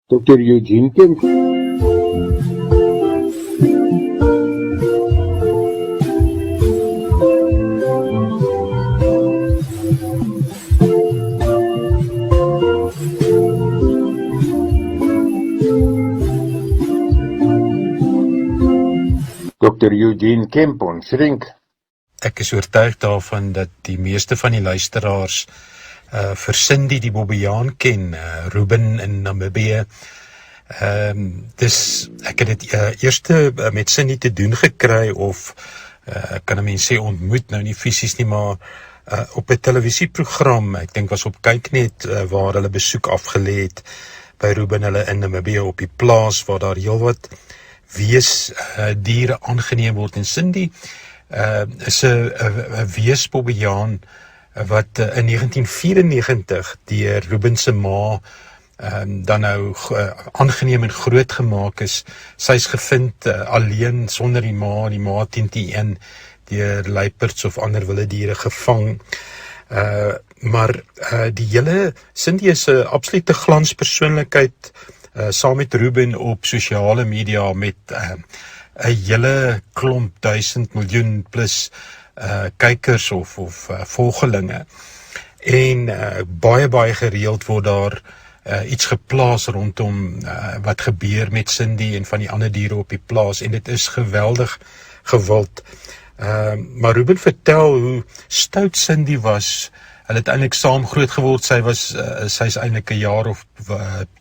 Dr. Eugene Kemp. Dr. Eugene Kemp, ons shrink. Ek is oortuig daarvan dat die meeste van die luisteraars vir Cindy die Bobbejaan ken, Ruben in Namibië. Ek het dit eerste met Cindy te doen gekry, of kan 'n mens sê ontmoet, nou nie fisies nie, maar op 'n televisieprogram, ek dink was op Kyknet, waar hulle besoek afgelê het by Ruben hulle in Namibië op die plaas, waar daar heelwat diere aangeneem word. En Cindy is 'n weesbobbejaan wat in 1994 deur Ruben se ma dan nou aangeneem en groot gemaak is. Sy's gevind alleen sonder die ma 10 deur luiperds of ander wilde diere gevang. Maar die hele Cindy is 'n absolute glanspersoonlikheid, saam met Ruben op sosiale media met 'n hele klomp 1000 miljoen plus kykers of volgelinge. En baie gereeld word daar iets geplaas rondom wat gebeur met Cindy en van die ander diere op die plaas, en dit is geweldig gewild. Maar Ruben vertel hoe stout Cindy was. Hulle het eintlik saam groot geword. Sy's eintlik 'n jaar of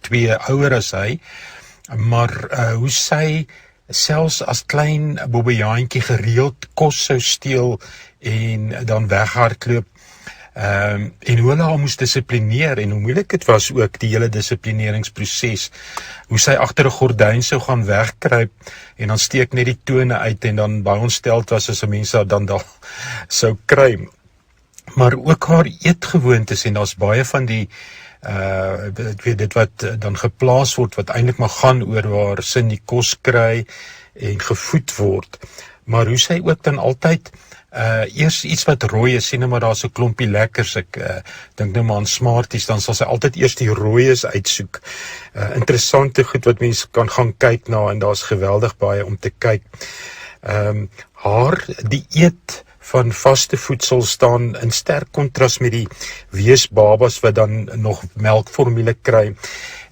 2 ouer as hy, maar hoe sy selfs as klein bobbejaantjie gereeld kos sou steel en dan weghardloop, en hoe hulle haar moes dissiplineer, en hoe moeilik dit was ook, die hele dissiplineringsproses, hoe sy agter 'n gordyn sou gaan wegkruip en dan steek net die tone uit, en dan baie ontsteld was as 'n mens dan daar sou kry. Maar ook haar eetgewoontes, en daar's baie van die dit wat dan geplaas word, wat eintlik maar gaan oor waar Cindy kos kry en gevoed word. Maar hoe sy ook dan altyd eers iets wat rooi is, sien nou maar daar's 'n klompie lekkers, ek dink nou maar aan Smarties, dan sal sy altyd eers die rooies uitsoek. Interessante goed wat mense kan gaan kyk na, en daar's geweldig baie om te kyk. Haar dieet van vaste voedsel staan in sterk kontras met die weesbabas wat dan nog melkformule kry.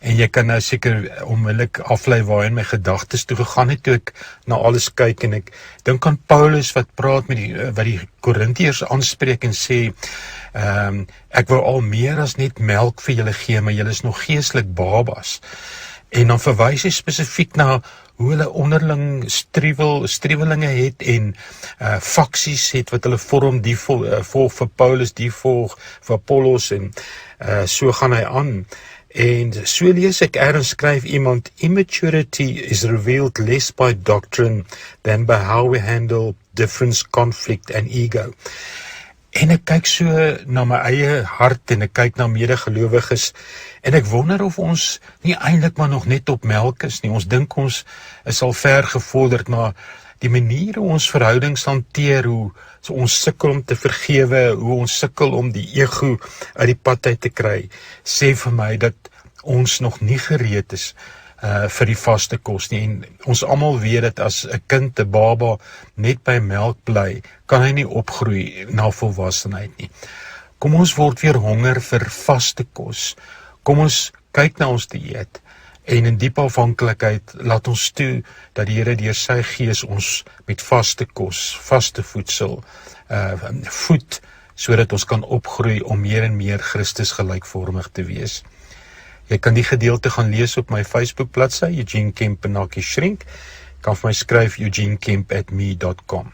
En jy kan nou seker onmiddellik aflei waarheen my gedagtes toe gegaan het toe ek na alles kyk, en ek dink aan Paulus wat praat met wat die Korintiërs aanspreek en sê, ek wou al meer as net melk vir julle gee, maar julle is nog geestelik babas. En dan verwys hy spesifiek na hoe hulle onderling striwelinge het en faksies het wat hulle vorm, die volg vir Paulus, die volg vir Apollos, en so gaan hy aan. En so lees ek ergens skryf iemand, immaturity is revealed less by doctrine than by how we handle difference, conflict and ego. En ek kyk so na my eie hart, en ek kyk na medegelowiges, en ek wonder of ons nie eintlik maar nog net op melk is nie. Ons dink ons is al ver gevorderd, maar die manier hoe ons verhoudings hanteer, hoe ons sukkel om te vergewe, hoe ons sukkel om die ego uit die pad uit te kry, sê vir my dat ons nog nie gereed is vir die vaste kos nie. En ons almal weet dat as 'n kind, 'n baba, net by melk bly, kan hy nie opgroei na volwassenheid nie. Kom ons word weer honger vir vaste kos. Kom ons kyk na ons dieet, en in diep afhanklikheid laat ons toe dat die Here deur sy gees ons met vaste kos, vaste voedsel voed, sodat ons kan opgroei om meer en meer Christus gelykvormig te wees. Jy kan die gedeelte gaan lees op my Facebook bladsy, Eugene Kemp / Shrink. Kan vir my skryf, eugenekemp@me.com.